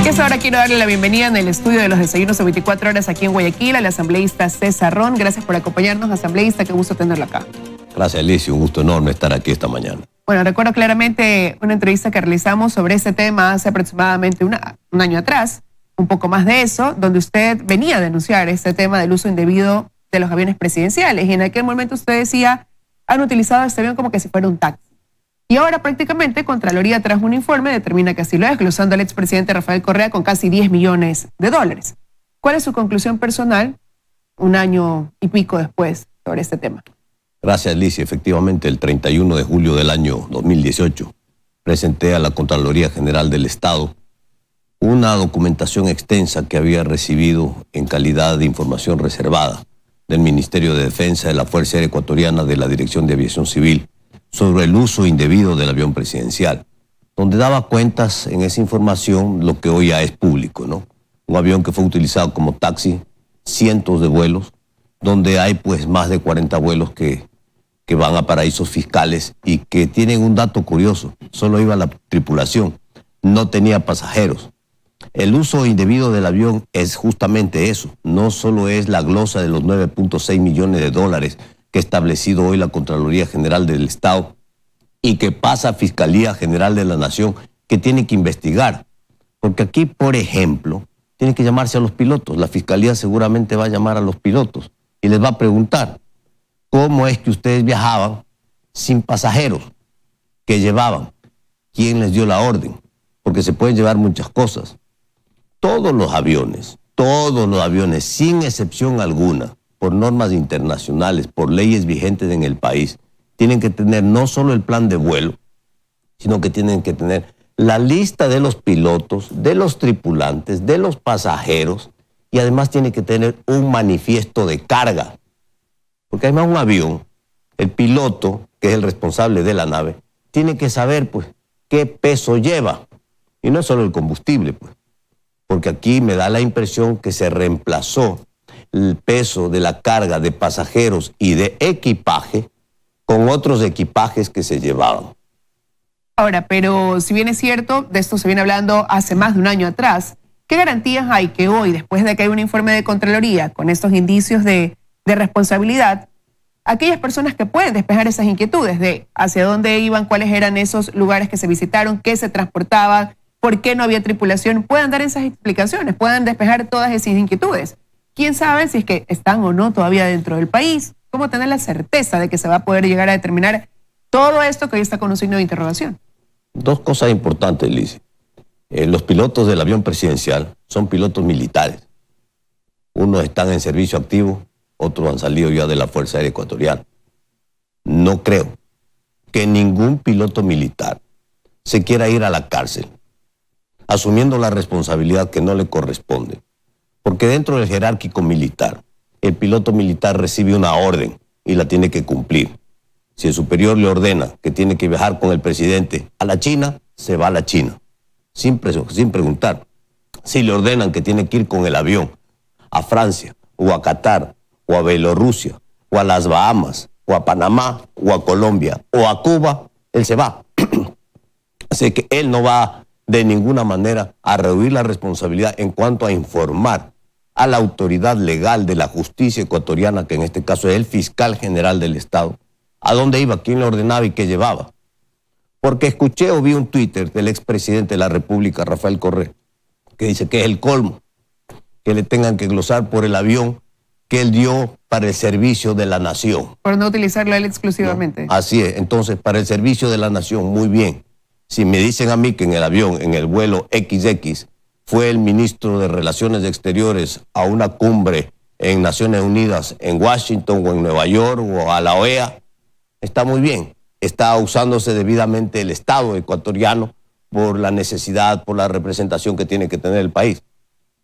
Y esta hora quiero darle la bienvenida en el estudio de los desayunos de 24 horas aquí en Guayaquil al asambleísta César Ron. Gracias por acompañarnos, asambleísta, qué gusto tenerlo acá. Gracias, Alicia, un gusto enorme estar aquí esta mañana. Bueno, recuerdo claramente una entrevista que realizamos sobre ese tema hace aproximadamente un año atrás, un poco más de eso, donde usted venía a denunciar este tema del uso indebido de los aviones presidenciales. Y en aquel momento usted decía, han utilizado este avión como que si fuera un taxi. Y ahora prácticamente Contraloría, tras un informe, determina que así lo es, glosando al expresidente Rafael Correa con casi 10 millones de dólares. ¿Cuál es su conclusión personal un año y pico después sobre este tema? Gracias, Alicia. Efectivamente, el 31 de julio del año 2018 presenté a la Contraloría General del Estado una documentación extensa que había recibido en calidad de información reservada del Ministerio de Defensa, de la Fuerza Aérea Ecuatoriana, de la Dirección de Aviación Civil, sobre el uso indebido del avión presidencial, donde daba cuentas en esa información lo que hoy ya es público, ¿no? Un avión que fue utilizado como taxi, cientos de vuelos, donde hay pues más de 40 vuelos que van a paraísos fiscales y que tienen un dato curioso: solo iba la tripulación, no tenía pasajeros. El uso indebido del avión es justamente eso, no solo es la glosa de los 9.6 millones de dólares que ha establecido hoy la Contraloría General del Estado y que pasa a Fiscalía General de la Nación, que tiene que investigar. Porque aquí, por ejemplo, tiene que llamarse a los pilotos. La Fiscalía seguramente va a llamar a los pilotos y les va a preguntar cómo es que ustedes viajaban sin pasajeros que llevaban. ¿Quién les dio la orden? Porque se pueden llevar muchas cosas. Todos los aviones, sin excepción alguna, por normas internacionales, por leyes vigentes en el país, tienen que tener no solo el plan de vuelo, sino que tienen que tener la lista de los pilotos, de los tripulantes, de los pasajeros, y además tiene que tener un manifiesto de carga. Porque además un avión, el piloto, que es el responsable de la nave, tiene que saber pues qué peso lleva. Y no es solo el combustible, pues. Porque aquí me da la impresión que se reemplazó el peso de la carga de pasajeros y de equipaje con otros equipajes que se llevaban. Ahora, pero si bien es cierto, de esto se viene hablando hace más de un año atrás, ¿qué garantías hay que hoy, después de que hay un informe de Contraloría con estos indicios de responsabilidad, aquellas personas que pueden despejar esas inquietudes de hacia dónde iban, cuáles eran esos lugares que se visitaron, qué se transportaban, por qué no había tripulación, puedan dar esas explicaciones, puedan despejar todas esas inquietudes? ¿Quién sabe si es que están o no todavía dentro del país? ¿Cómo tener la certeza de que se va a poder llegar a determinar todo esto que hoy está con un signo de interrogación? Dos cosas importantes, Liz. Los pilotos del avión presidencial son pilotos militares. Unos están en servicio activo, otros han salido ya de la Fuerza Aérea Ecuatoriana. No creo que ningún piloto militar se quiera ir a la cárcel asumiendo la responsabilidad que no le corresponde. Porque dentro del jerárquico militar, el piloto militar recibe una orden y la tiene que cumplir. Si el superior le ordena que tiene que viajar con el presidente a la China, se va a la China, sin preguntar. Si le ordenan que tiene que ir con el avión a Francia, o a Qatar, o a Bielorrusia, o a las Bahamas, o a Panamá, o a Colombia, o a Cuba, él se va. Así que él no va de ninguna manera a reducir la responsabilidad en cuanto a informar a la autoridad legal de la justicia ecuatoriana, que en este caso es el fiscal general del Estado, a dónde iba, quién le ordenaba y qué llevaba. Porque escuché o vi un Twitter del expresidente de la República, Rafael Correa, que dice que es el colmo que le tengan que glosar por el avión que él dio para el servicio de la nación. Por no utilizarlo él exclusivamente. ¿No? Así es. Entonces, para el servicio de la nación, muy bien. Si me dicen a mí que en el avión, en el vuelo XX, fue el ministro de Relaciones Exteriores a una cumbre en Naciones Unidas, en Washington o en Nueva York o a la OEA, está muy bien. Está usándose debidamente el Estado ecuatoriano por la necesidad, por la representación que tiene que tener el país.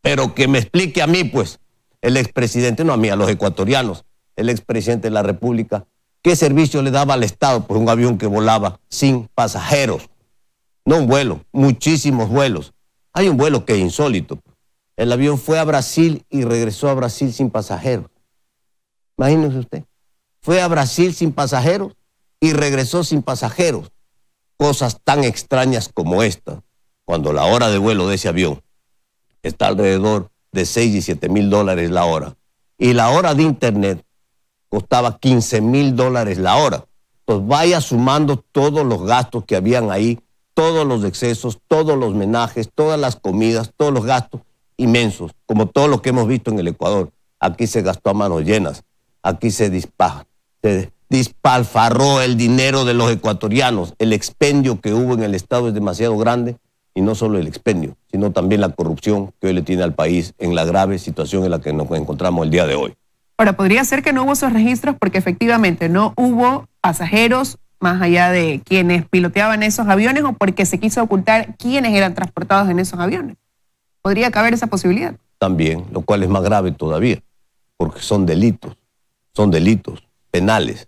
Pero que me explique a mí, pues, el expresidente, no a mí, a los ecuatorianos, el expresidente de la República, ¿qué servicio le daba al Estado por un avión que volaba sin pasajeros? No un vuelo, muchísimos vuelos. Hay un vuelo que es insólito. El avión fue a Brasil y regresó a Brasil sin pasajeros. Imagínese usted. Fue a Brasil sin pasajeros y regresó sin pasajeros. Cosas tan extrañas como esta, cuando la hora de vuelo de ese avión está alrededor de 6 y 7 mil dólares la hora. Y la hora de internet costaba 15 mil dólares la hora. Entonces vaya sumando todos los gastos que habían ahí, todos los excesos, todos los menajes, todas las comidas, todos los gastos inmensos, como todo lo que hemos visto en el Ecuador. Aquí se gastó a manos llenas, aquí se despilfarró el dinero de los ecuatorianos. El expendio que hubo en el Estado es demasiado grande, y no solo el expendio, sino también la corrupción que hoy le tiene al país en la grave situación en la que nos encontramos el día de hoy. Ahora, podría ser que no hubo esos registros porque efectivamente no hubo pasajeros más allá de quienes piloteaban esos aviones, o porque se quiso ocultar quiénes eran transportados en esos aviones. ¿Podría caber esa posibilidad? También, lo cual es más grave todavía, porque son delitos penales.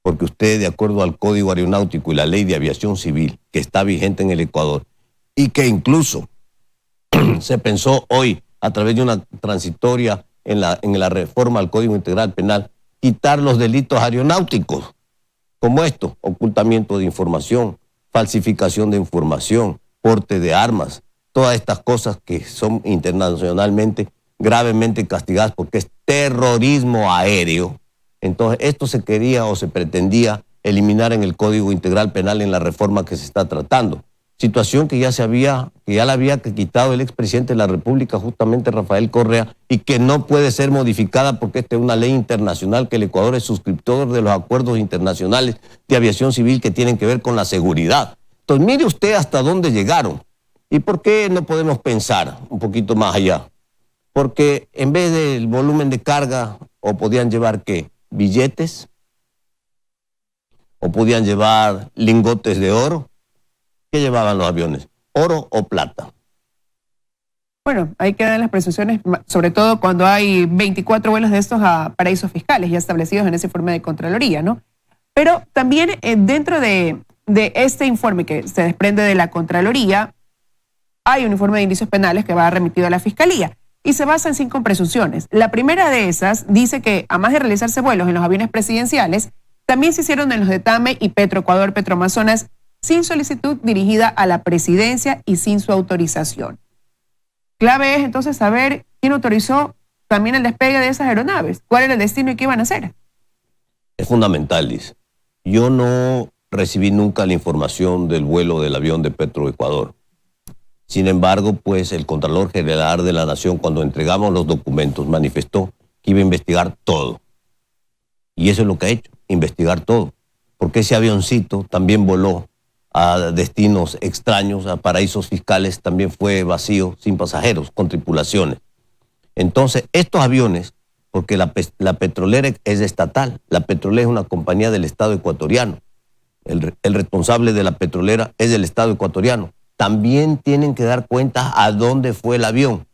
Porque usted, de acuerdo al Código Aeronáutico y la Ley de Aviación Civil, que está vigente en el Ecuador, y que incluso se pensó hoy, a través de una transitoria en la reforma al Código Integral Penal, quitar los delitos aeronáuticos, como esto: ocultamiento de información, falsificación de información, porte de armas, todas estas cosas que son internacionalmente gravemente castigadas porque es terrorismo aéreo. Entonces esto se quería o se pretendía eliminar en el Código Integral Penal en la reforma que se está tratando. Situación que ya la había quitado el expresidente de la República, justamente Rafael Correa, y que no puede ser modificada porque esta es una ley internacional, que el Ecuador es suscriptor de los acuerdos internacionales de aviación civil que tienen que ver con la seguridad. Entonces mire usted hasta dónde llegaron. ¿Y por qué no podemos pensar un poquito más allá? Porque en vez del volumen de carga, o podían llevar ¿qué? Billetes, o podían llevar lingotes de oro. ¿Qué llevaban los aviones? ¿Oro o plata? Bueno, ahí quedan las presunciones, sobre todo cuando hay 24 vuelos de estos a paraísos fiscales ya establecidos en ese informe de Contraloría, ¿no? Pero también dentro de este informe que se desprende de la Contraloría, hay un informe de indicios penales que va remitido a la Fiscalía y se basa en 5 presunciones. La primera de esas dice que, además de realizarse vuelos en los aviones presidenciales, también se hicieron en los de TAME y Petroecuador Petroamazonas sin solicitud dirigida a la presidencia y sin su autorización. Clave es entonces saber quién autorizó también el despegue de esas aeronaves, cuál era el destino y qué iban a hacer. Es fundamental, Liz. Yo no recibí nunca la información del vuelo del avión de Petroecuador. Sin embargo, pues el Contralor General de la Nación, cuando entregamos los documentos, manifestó que iba a investigar todo. Y eso es lo que ha hecho, investigar todo. Porque ese avioncito también voló a destinos extraños, a paraísos fiscales, también fue vacío, sin pasajeros, con tripulaciones. Entonces, estos aviones, porque la petrolera es estatal, la petrolera es una compañía del Estado ecuatoriano, el responsable de la petrolera es del Estado ecuatoriano, también tienen que dar cuenta a dónde fue el avión.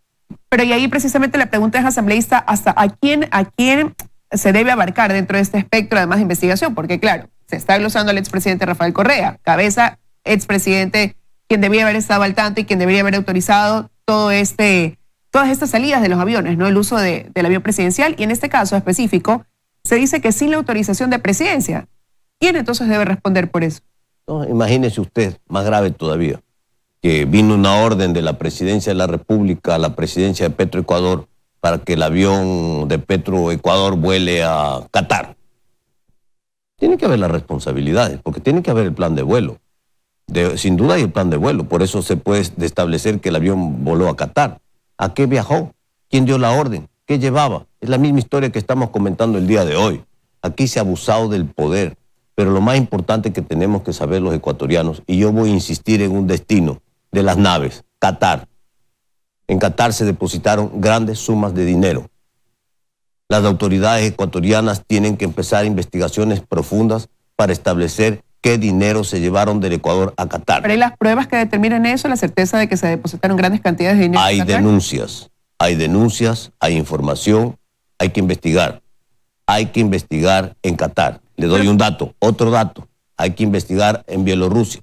Pero y ahí precisamente la pregunta es, asambleísta, ¿hasta a quién se debe abarcar dentro de este espectro, además de investigación? Porque claro, se está glosando al expresidente Rafael Correa, cabeza, expresidente, quien debía haber estado al tanto y quien debería haber autorizado todas estas salidas de los aviones, ¿no? El uso del avión presidencial, y en este caso específico se dice que sin la autorización de presidencia. ¿Quién entonces debe responder por eso? No, imagínese usted, más grave todavía, que vino una orden de la presidencia de la República a la presidencia de Petroecuador para que el avión de Petroecuador vuele a Qatar. Tiene que haber las responsabilidades, porque tiene que haber el plan de vuelo. Sin duda hay el plan de vuelo, por eso se puede establecer que el avión voló a Qatar. ¿A qué viajó? ¿Quién dio la orden? ¿Qué llevaba? Es la misma historia que estamos comentando el día de hoy. Aquí se ha abusado del poder, pero lo más importante que tenemos que saber los ecuatorianos, y yo voy a insistir en un destino de las naves, Qatar. En Qatar se depositaron grandes sumas de dinero. Las autoridades ecuatorianas tienen que empezar investigaciones profundas para establecer qué dinero se llevaron del Ecuador a Qatar. ¿Pero hay las pruebas que determinan eso, la certeza de que se depositaron grandes cantidades de dinero? Hay denuncias, hay información, hay que investigar. Hay que investigar en Qatar. Le doy un dato, otro dato. Hay que investigar en Bielorrusia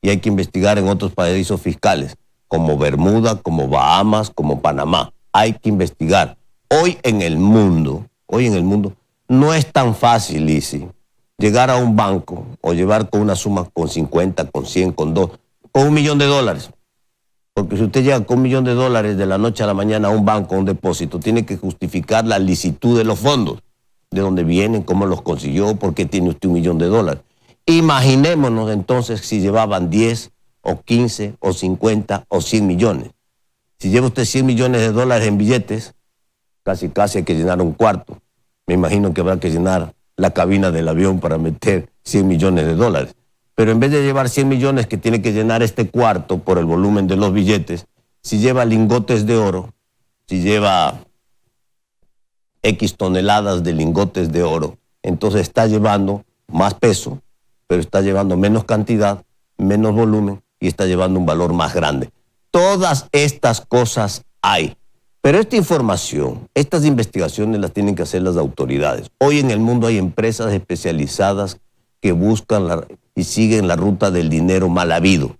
y hay que investigar en otros paraísos fiscales, como Bermuda, como Bahamas, como Panamá. Hay que investigar. Hoy en el mundo, no es tan fácil, Lizzy, llegar a un banco o llevar con una suma con 50, con 100, con 2, con $1 millón, Porque si usted llega con $1 millón de la noche a la mañana a un banco, a un depósito, tiene que justificar la licitud de los fondos, de dónde vienen, cómo los consiguió, por qué tiene usted $1 millón. Imaginémonos entonces si llevaban 10 o 15 o 50 o 100 millones. Si lleva usted $100 millones en billetes, casi hay que llenar un cuarto. Me imagino que habrá que llenar la cabina del avión para meter $100 millones. Pero en vez de llevar 100 millones que tiene que llenar este cuarto por el volumen de los billetes, si lleva lingotes de oro, si lleva X toneladas de lingotes de oro, entonces está llevando más peso, pero está llevando menos cantidad, menos volumen y está llevando un valor más grande. Todas estas cosas hay. Pero esta información, estas investigaciones las tienen que hacer las autoridades. Hoy en el mundo hay empresas especializadas que buscan y siguen la ruta del dinero mal habido.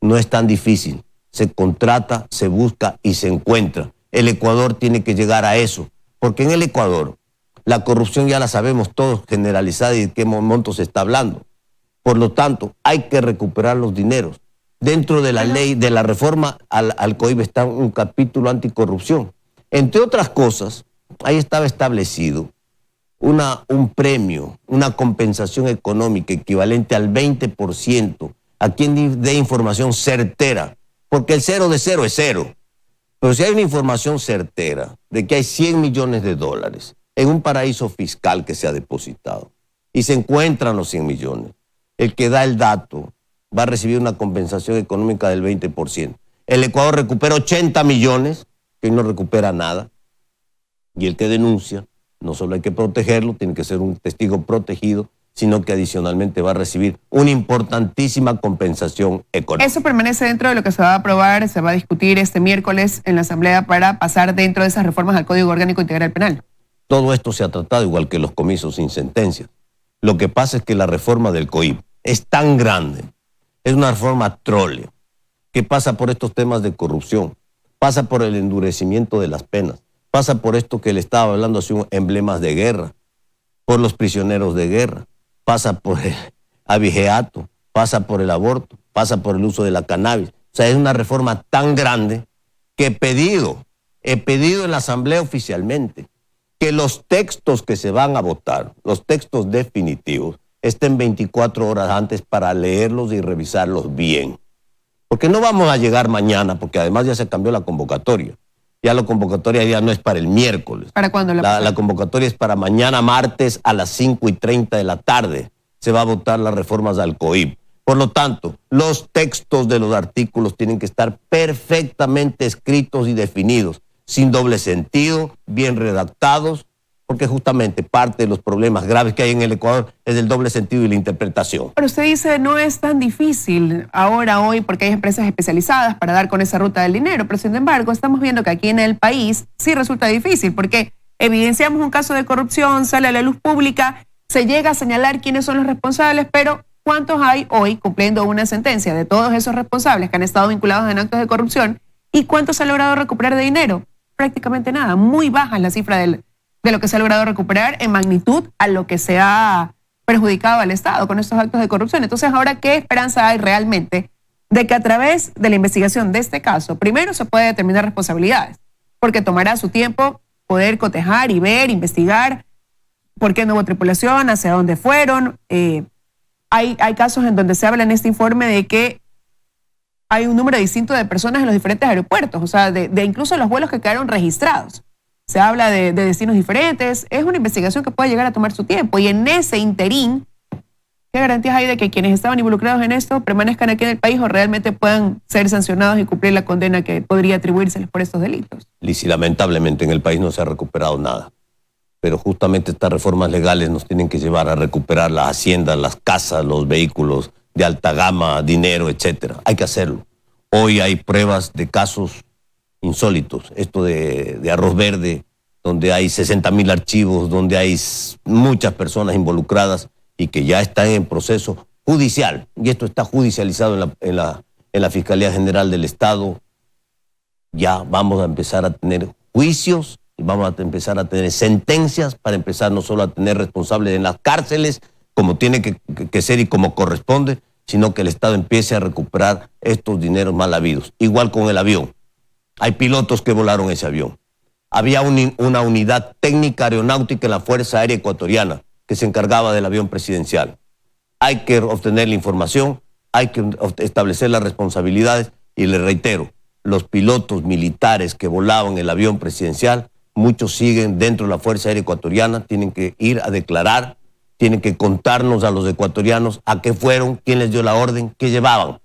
No es tan difícil. Se contrata, se busca y se encuentra. El Ecuador tiene que llegar a eso, porque en el Ecuador la corrupción ya la sabemos todos generalizada y de qué monto se está hablando. Por lo tanto, hay que recuperar los dineros. Dentro de la ley, de la reforma al COIP está un capítulo anticorrupción. Entre otras cosas, ahí estaba establecido un premio, una compensación económica equivalente al 20% a quien dé información certera, porque el 0 de 0 es 0. Pero si hay una información certera de que hay $100 millones en un paraíso fiscal que se ha depositado y se encuentran los 100 millones, el que da el dato va a recibir una compensación económica del 20%. El Ecuador recupera 80 millones, que no recupera nada, y el que denuncia, no solo hay que protegerlo, tiene que ser un testigo protegido, sino que adicionalmente va a recibir una importantísima compensación económica. Eso permanece dentro de lo que se va a aprobar, se va a discutir este miércoles en la Asamblea para pasar dentro de esas reformas al Código Orgánico Integral Penal. Todo esto se ha tratado igual que los comicios sin sentencia. Lo que pasa es que la reforma del COIP es tan grande, es una reforma trole, que pasa por estos temas de corrupción, pasa por el endurecimiento de las penas, pasa por esto que le estaba hablando, así, emblemas de guerra, por los prisioneros de guerra, pasa por el abigeato, pasa por el aborto, pasa por el uso de la cannabis. O sea, es una reforma tan grande que he pedido en la Asamblea oficialmente que los textos que se van a votar, los textos definitivos, estén 24 horas antes para leerlos y revisarlos bien. Porque no vamos a llegar mañana, porque además ya se cambió la convocatoria. Ya la convocatoria ya no es para el miércoles. ¿Para cuándo? La convocatoria es para mañana martes a las 5:30 de la tarde. Se va a votar las reformas al COIP. Por lo tanto, los textos de los artículos tienen que estar perfectamente escritos y definidos, sin doble sentido, bien redactados, porque justamente parte de los problemas graves que hay en el Ecuador es el doble sentido y la interpretación. Pero usted dice no es tan difícil hoy, porque hay empresas especializadas para dar con esa ruta del dinero, pero sin embargo estamos viendo que aquí en el país sí resulta difícil, porque evidenciamos un caso de corrupción, sale a la luz pública, se llega a señalar quiénes son los responsables, pero ¿cuántos hay hoy cumpliendo una sentencia de todos esos responsables que han estado vinculados en actos de corrupción? ¿Y cuánto se ha logrado recuperar de dinero? Prácticamente nada, muy baja es la cifra de lo que se ha logrado recuperar en magnitud a lo que se ha perjudicado al Estado con estos actos de corrupción. Entonces, ahora, ¿qué esperanza hay realmente de que a través de la investigación de este caso, primero se puede determinar responsabilidades? Porque tomará su tiempo poder cotejar y ver, investigar por qué no hubo tripulación, hacia dónde fueron. Hay casos en donde se habla en este informe de que hay un número distinto de personas en los diferentes aeropuertos, o sea, de incluso los vuelos que quedaron registrados. Se habla de destinos diferentes. Es una investigación que puede llegar a tomar su tiempo. Y en ese interín, ¿qué garantías hay de que quienes estaban involucrados en esto permanezcan aquí en el país o realmente puedan ser sancionados y cumplir la condena que podría atribuírseles por estos delitos? Liz, lamentablemente en el país no se ha recuperado nada. Pero justamente estas reformas legales nos tienen que llevar a recuperar las haciendas, las casas, los vehículos de alta gama, dinero, etcétera. Hay que hacerlo. Hoy hay pruebas de casos insólitos, esto de Arroz Verde, donde hay 60.000 archivos, donde hay muchas personas involucradas y que ya están en proceso judicial. Y esto está judicializado en la Fiscalía General del Estado. Ya vamos a empezar a tener juicios y vamos a empezar a tener sentencias para empezar no solo a tener responsables en las cárceles, como tiene que ser y como corresponde, sino que el Estado empiece a recuperar estos dineros mal habidos. Igual con el avión. Hay pilotos que volaron ese avión. Había una unidad técnica aeronáutica en la Fuerza Aérea Ecuatoriana que se encargaba del avión presidencial. Hay que obtener la información, hay que establecer las responsabilidades y le reitero, los pilotos militares que volaban el avión presidencial, muchos siguen dentro de la Fuerza Aérea Ecuatoriana, tienen que ir a declarar, tienen que contarnos a los ecuatorianos a qué fueron, quién les dio la orden, qué llevaban.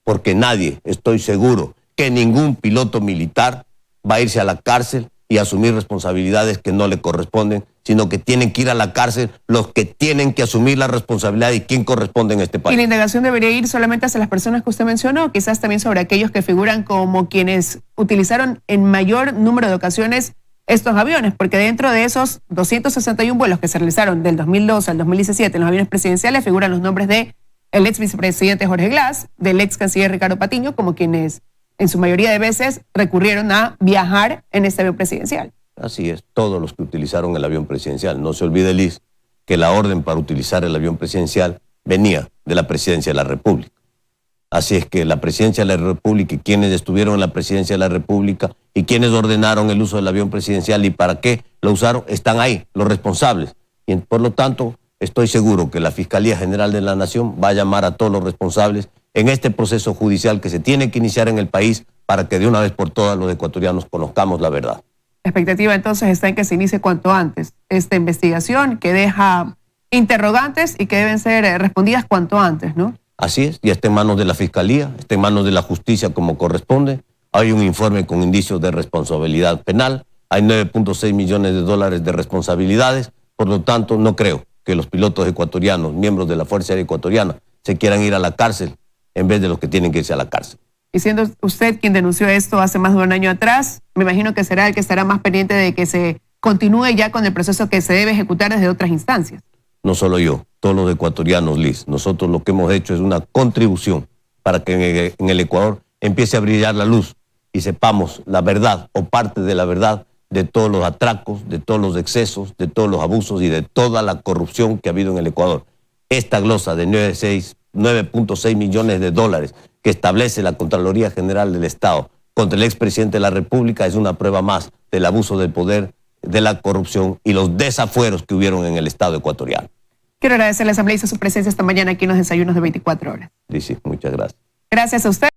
Porque nadie, estoy seguro, que ningún piloto militar va a irse a la cárcel y asumir responsabilidades que no le corresponden, sino que tienen que ir a la cárcel los que tienen que asumir la responsabilidad y quién corresponde en este país. ¿Y la indagación debería ir solamente hacia las personas que usted mencionó, quizás también sobre aquellos que figuran como quienes utilizaron en mayor número de ocasiones estos aviones? Porque dentro de esos 261 vuelos que se realizaron del 2012 al 2017 en los aviones presidenciales figuran los nombres de el ex vicepresidente Jorge Glass, del ex canciller Ricardo Patiño, como quienes en su mayoría de veces recurrieron a viajar en este avión presidencial. Así es, todos los que utilizaron el avión presidencial. No se olvide, Liz, que la orden para utilizar el avión presidencial venía de la Presidencia de la República. Así es que la Presidencia de la República y quienes estuvieron en la Presidencia de la República y quienes ordenaron el uso del avión presidencial y para qué lo usaron, están ahí, los responsables. Y por lo tanto, estoy seguro que la Fiscalía General de la Nación va a llamar a todos los responsables en este proceso judicial que se tiene que iniciar en el país para que de una vez por todas los ecuatorianos conozcamos la verdad. La expectativa entonces está en que se inicie cuanto antes esta investigación que deja interrogantes y que deben ser respondidas cuanto antes, ¿no? Así es, ya está en manos de la Fiscalía, está en manos de la Justicia como corresponde. Hay un informe con indicios de responsabilidad penal, hay 9.6 millones de dólares de responsabilidades, por lo tanto no creo que los pilotos ecuatorianos, miembros de la Fuerza Aérea Ecuatoriana, se quieran ir a la cárcel en vez de los que tienen que irse a la cárcel. Y siendo usted quien denunció esto hace más de un año atrás, me imagino que será el que estará más pendiente de que se continúe ya con el proceso que se debe ejecutar desde otras instancias. No solo yo, todos los ecuatorianos, Liz. Nosotros lo que hemos hecho es una contribución para que en el Ecuador empiece a brillar la luz y sepamos la verdad o parte de la verdad de todos los atracos, de todos los excesos, de todos los abusos y de toda la corrupción que ha habido en el Ecuador. Esta glosa de 9.6 millones de dólares que establece la Contraloría General del Estado contra el expresidente de la República es una prueba más del abuso del poder, de la corrupción y los desafueros que hubieron en el Estado ecuatoriano. Quiero agradecerle a la asambleísta su presencia esta mañana aquí en los desayunos de 24 horas. Sí, muchas gracias. Gracias a usted.